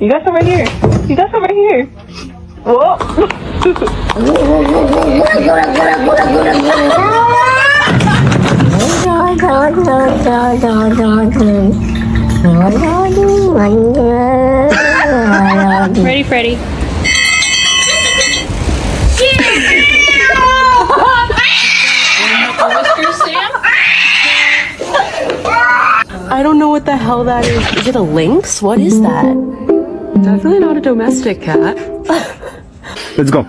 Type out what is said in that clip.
You got some right here. You got some right here. Whoa. Ready, Freddy? I don't know what the hell that is. Is it a lynx? What is that? Definitely not a domestic cat. Let's go.